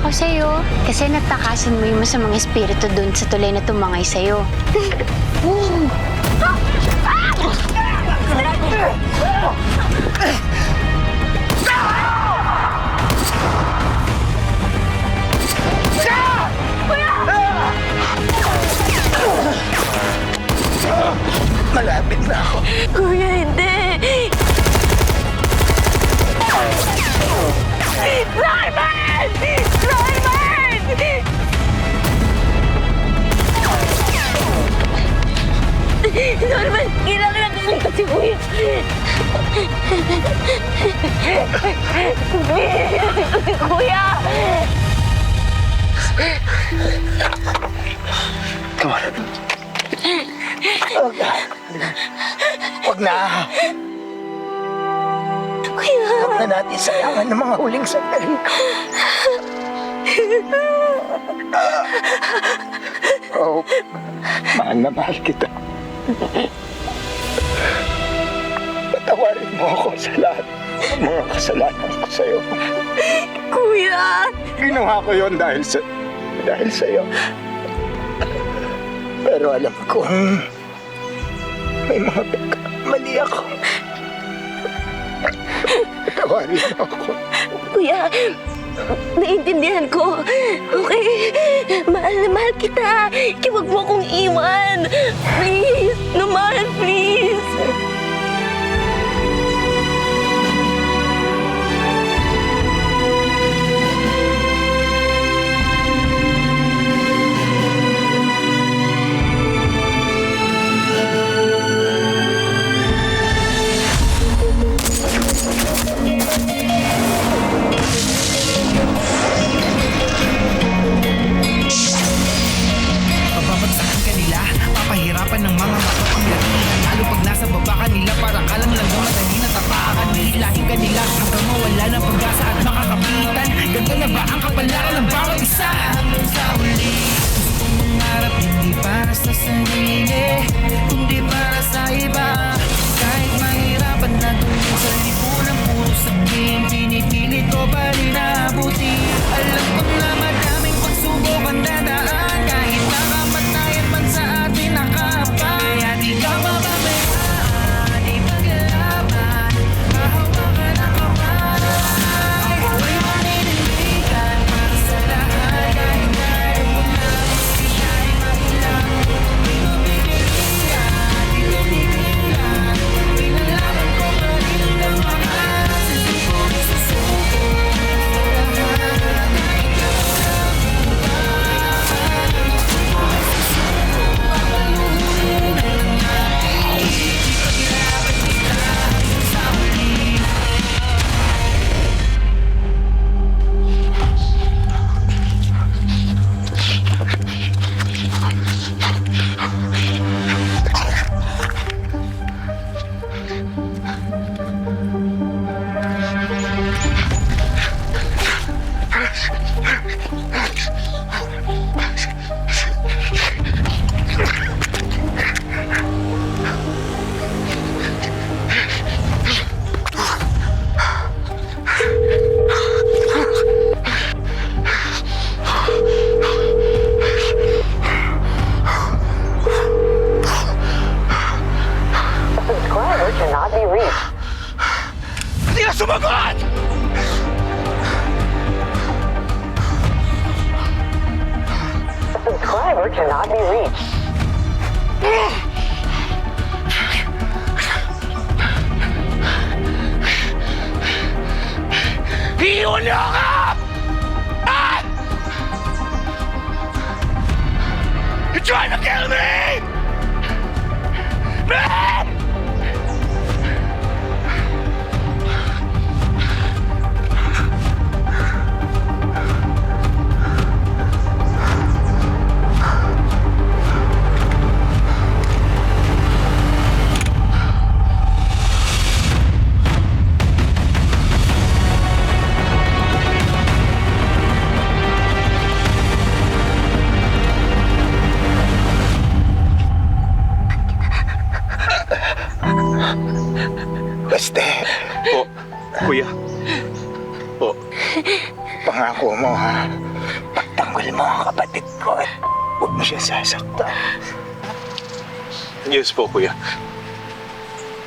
ako sa'yo. Kasi natakasan mo yung masamang espiritu doon sa tulay na tumangay sa'yo. Malapit na ako. Kuya, hindi! Norman! Norman! Norman, kailangan natin si Kuya. Si Kuya! Come on. Huwag na. Kuya! Huwag na natin sayangan ng mga huling sandali ko. Oh, mahal na mahal kita. Patawarin mo ako sa lahat ng mga kasalanan ko sa'yo. Kuya! Ginawa ko yon dahil sa'yo. Pero alam kong may mga mali ako. Patawarin mo ako. Kuya, naiintindihan ko. Okay, mahal na mahal kita. Kaya huwag mo akong iwan. Please, naman, please. Babagsakan ka nila, papahirapan ng mga makapangyarihan. Lalo pag nasa baba ka nila, para ka lang madali na tapakan. Hihilahin ka nila hanggang mawala ng pag-asa at makakapitan. Ganto na ba ang kapalaran ng bawat isa? Hanggang sa huli, gusto kong mangarap hindi para sa sarili, kundi para sa iba. Kahit mahirapan na dulo sa lipunan, puro sabihin, pinipilit ko pa rin naabuti. Alam ko na madaming pagsubok ang dadaan, kahit nakapatayan man sa atin nakapa. Kaya di ka mababayaan, ipaglaban, kahawakan ang kamay. Ako'y maninindigan para sa lahat, kahit meron mo na siya'y magulang. Pinupipilian, pinupipilian, pinalaban ko pa rin ang mga sisipon, susubok sa lahat. Hindi na sumagot! Subscriber cannot be reached. Iulungap! Ah! You're trying to kill me! Man! Baste. Po, kuya. Po. Pangako mo, ha? Tanggol mo ang kapatid ko at huwag mo siya sasaktan. Yes po, kuya.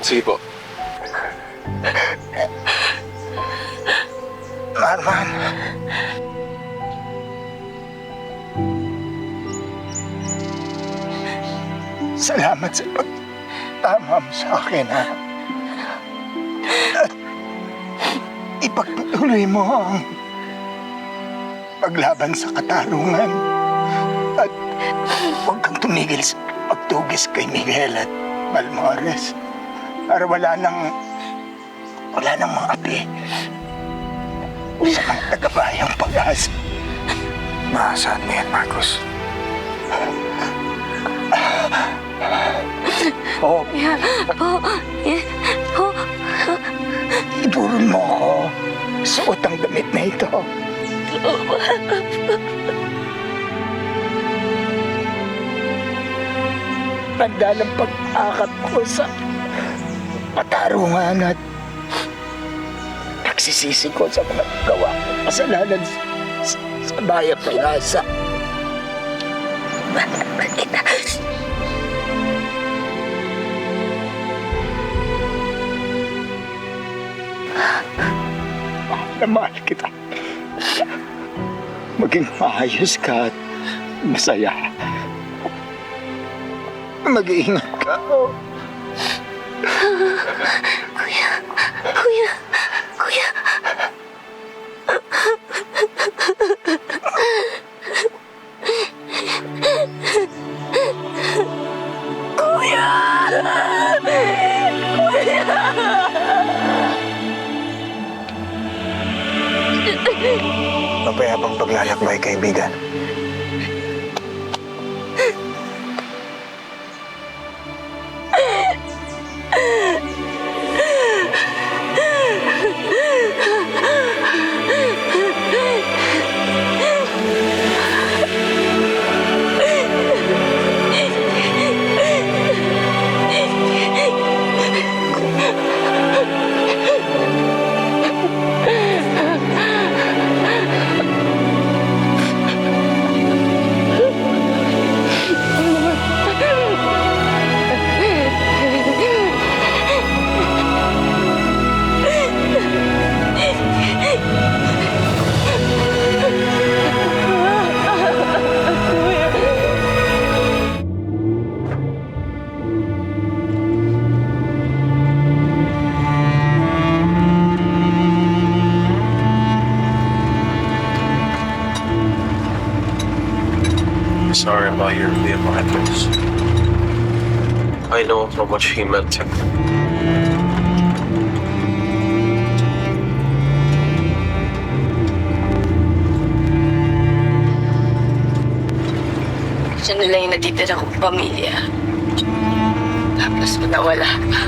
Sige po. Marman. Salamat sa pagtama mo sa akin, ha? At ipagpatuloy mo ang paglaban sa katarungan. At huwag kang tumigil sa pagtugis kay Miguel at Balmores. Para wala nang mga api sa mga tagabayang pag-asa. Maasahan mo yan, Marcos. Oh, iburol mo ako. Suot ang damit na ito. Tanda ng pag-akap ko sa katarungan at nagsisisi ko sa mga gawa kong kasalanan sa bayang pag-asa. Mahal kita. Mahal kita. Maging maayos ka at masaya. Mag-iingat ka. Kuya. Mapayapang paglalakbay, kaibigan. Sorry about your vehicles. I know how much he meant to me. Siya nila yung natitira kong pamilya. Tapos nawala pa.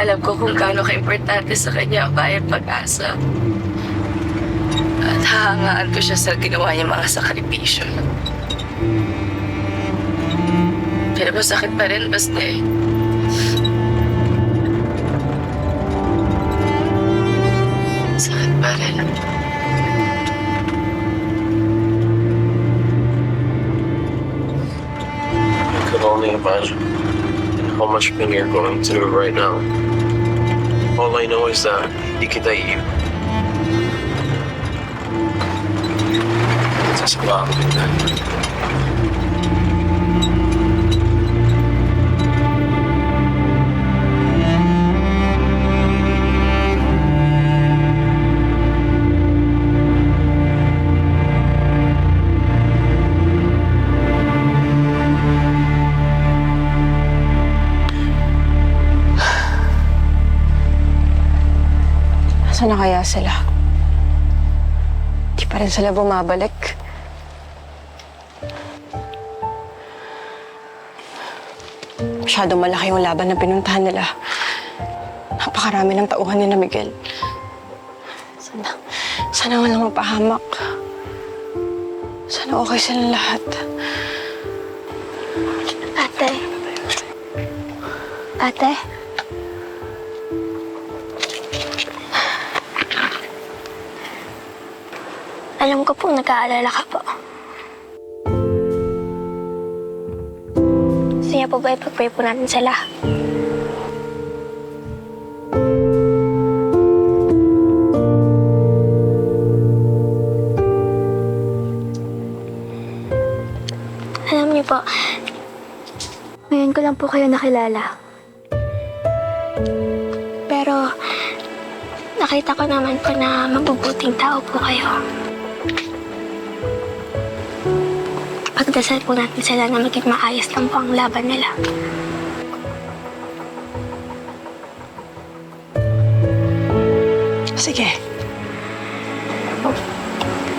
Alam ko kung gaano ka-importante sa kanya ang bayang pag-asa. At hahangaan ko siya sa ginawa niya mga sakripisyo. Pero masakit pa rin, basta eh. Sakit pa rin. I could only imagine how much pain you're going through right now. All I know is that di kita iiwan. Sasabahan kita. Saan na kaya sila? Di pa rin sila bumabalik. Masyadong malaki yung laban na pinuntahan nila. Napakarami ng tauhan ni na Miguel. Sana walang mapahamak. Sana okay silang lahat. Ate. Ate. Alam ko pong nag-aalala ka po. Gusto niya po ba ipag-pray po natin sila? Alam niyo po, ngayon ko lang po kayo nakilala. Pero, nakita ko naman po na mabubuting tao po kayo. Pagdasal po natin sila na maging maayos lang po ang laban nila. Sige.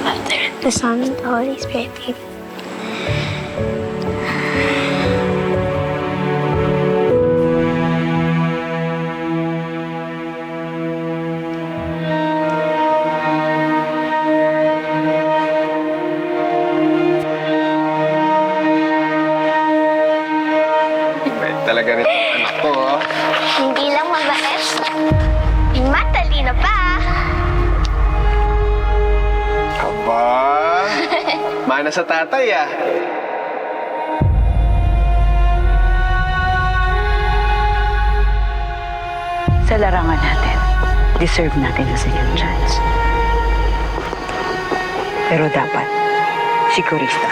Father, the Son, and the Holy Spirit. Amen. Talaga rin anak ko, oh. Hindi lang mabait, matalino pa. Aba, mana sa tatay, ah. Sa larangan natin, deserve natin ang second chance. Pero dapat, sigurista.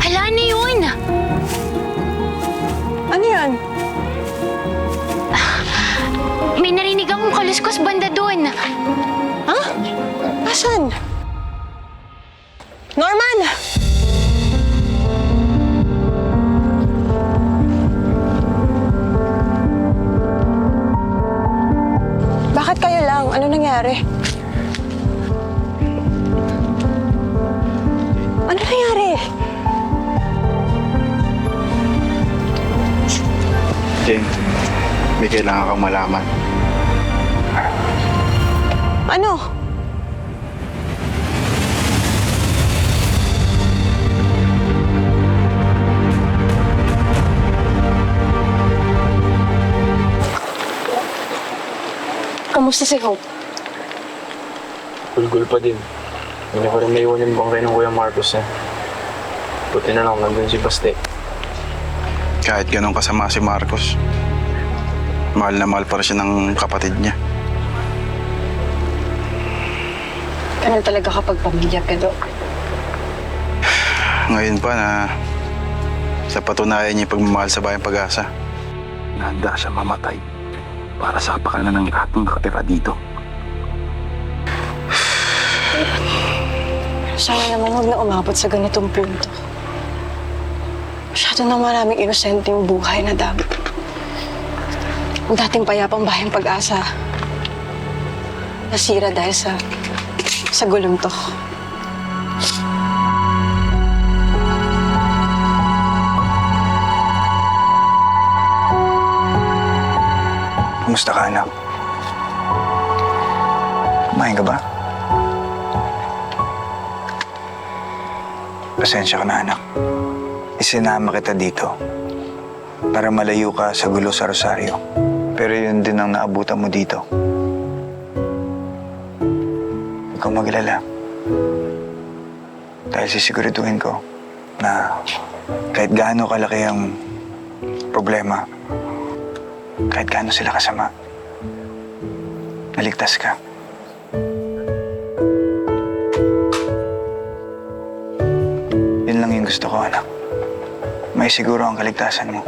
Hala, ano yun? Ano yan? May narinig akong kaluskos banda doon. Ha? Asan? Norman! Bakit kayo lang? Ano nangyari? Ano nangyari? Jane, may kailangan kang malaman. Ano? Kamusta si Hope? Gulgul pa din. Hindi ko rin naiwan yung bangkay ng Kuya Marcos eh. Buti na lang nandun si Baste. Kahit ganun kasama si Marcos, mahal na mahal pa rin siya ng kapatid niya. Ganun talaga kapag pamilya, Pedro. Ngayon pa na sa patunayan niya yung pagmamahal sa Bayang Pag-asa, Nahanda siya mamatay para sa kapakanan ng lahat ng nakatira dito. Sana naman huwag na umabot sa ganitong punto. Masyado nang maraming inosenteng buhay na dami. Ang dating payapang Bayang Pag-asa, nasira dahil sa gulong to. Kumusta ka, anak? Kumain ka ba? Pasensya ka na, anak. Isinama kita dito para malayo ka sa gulo sa Rosario. Pero yun din ang naabutan mo dito. Huwag kang maglala. Dahil sisiguraduhin ko na kahit gaano kalaki ang problema, kahit gaano sila kasama, naligtas ka. Yun lang yung gusto ko, anak. May siguro ang kaligtasan mo.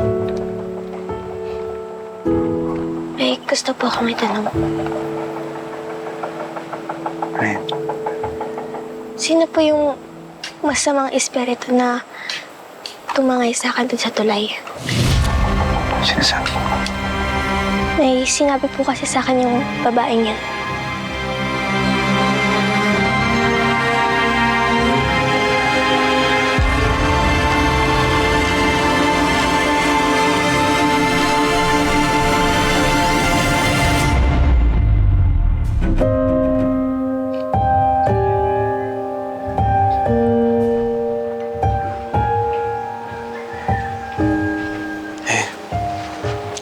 Gusto po akong itanong. Ayun. Sino po yung masamang espiritu na tumangay sa akin dun sa tulay? Sinasabi ko. May sinabi po kasi sa akin yung babaeng yan.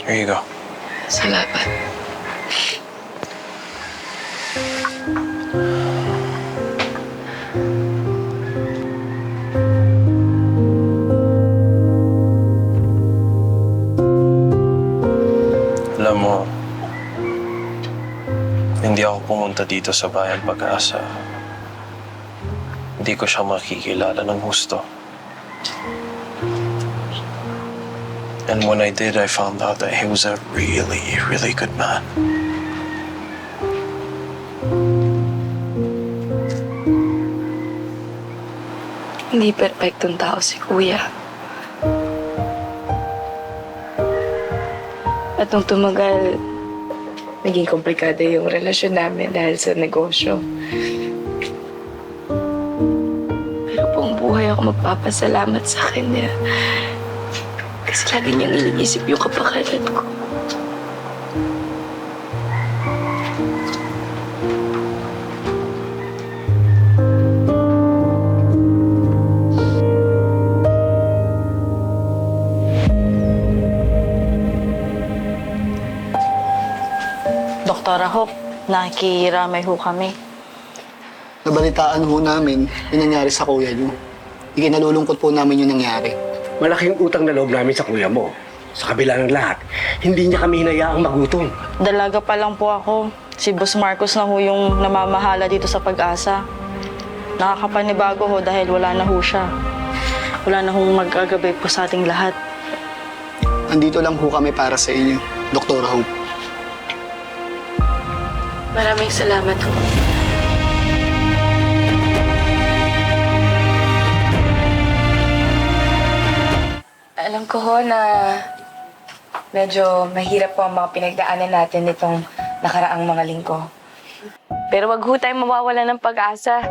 Here you go. Salamat. Alam mo, hindi ako pumunta dito sa Bayan Pag-asa. Hindi ko siya makikilala ng husto. And when I did, I found out that he was a really, really good man. Hindi perpektong tao si Kuya. At nung tumagal, naging komplikado yung relasyon namin dahil sa negosyo. Pero buong buhay ako magpapasalamat sa kanya. Kasi lagi niyang iniisip yung kapakanan ko. Doktora Hope, nakikiramay ho kami. Nabalitaan ho namin yung nangyari sa kuya niyo. Ikinalulungkot po namin yung nangyari. Malaking utang na loob namin sa kuya mo. Sa kabila ng lahat, hindi niya kami hinayaang magutom. Dalaga pa lang po ako. Si Boss Marcos na ho yung namamahala dito sa Pag-asa. Nakakapanibago ho dahil wala na ho siya. Wala na hong mag-agabay po sa ating lahat. Andito lang ho kami para sa inyo, Dr. Hope. Maraming salamat ho. Alam ko ho na medyo mahirap po ang mga pinagdaanan natin nitong nakaraang mga linggo. Pero wag ho tayong mawawala ng pag-asa.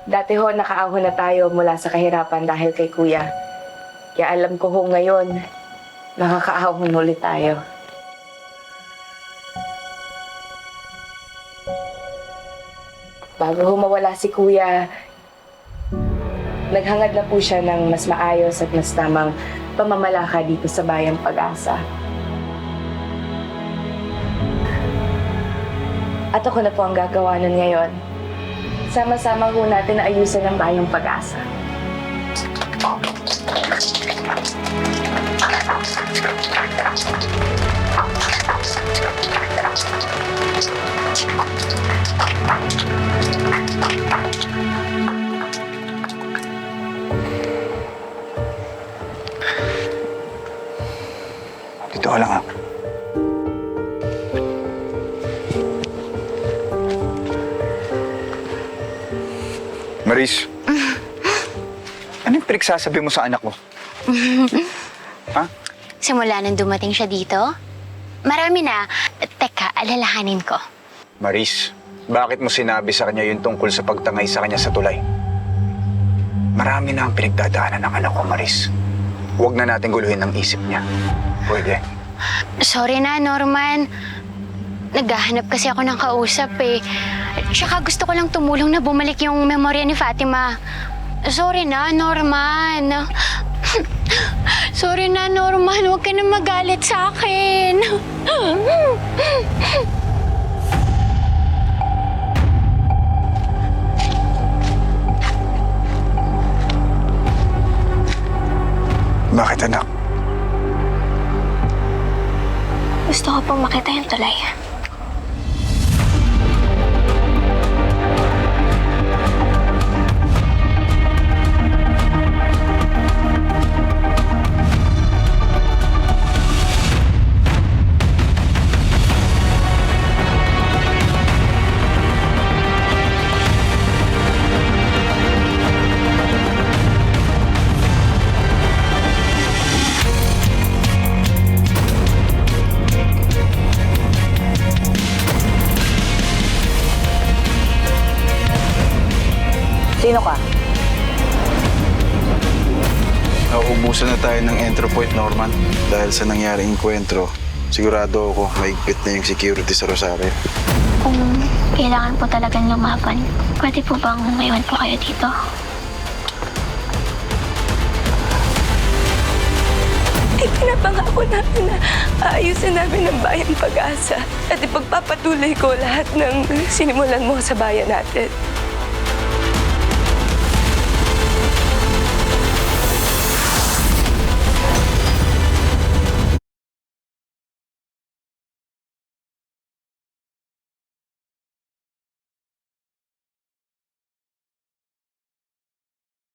Dati ho, nakaahon na tayo mula sa kahirapan dahil kay Kuya. Kaya alam ko ho ngayon, nakakaahon ulit tayo. Bago ho mawala si Kuya, naghangad na po siya ng mas maayos at mas tamang pamamalakad dito sa Bayang Pag-asa. At ako na po ang gagawa nun ngayon. Sama-sama ho natin na ayusin ang Bayang Pag-asa. Dito ka lang ha. Maris, ano yung pinagsasabi mo sa anak ko? Ha? Simula nang dumating siya dito, marami na. Teka, alalahanin ko. Maris, bakit mo sinabi sa kanya yung tungkol sa pagtangay sa kanya sa tulay? Marami na ang pinagdadaanan ng anak ko, Maris. Huwag na natin guluhin ang isip niya. Pwede. Sorry na, Norman. Naghahanap kasi ako ng kausap eh. Tsaka gusto ko lang tumulong na bumalik yung memorya ni Fatima. Sorry na, Norman. Sorry na, Norman. Huwag ka na magalit sa akin. Bakit, anak? Gusto ko pong makita yung tulay. Sino ka? Nauubusan na tayo ng entry point, Norman. Dahil sa nangyaring enkwentro, sigurado ako mahigpit na yung security sa Rosario. Kung kailangan po talagang lumaban, pwede po bang maiwan po kayo dito? Ipinapangako namin na aayusin namin ang bayang Pag-asa at ipagpapatuloy ko lahat ng sinimulan mo sa bayan natin.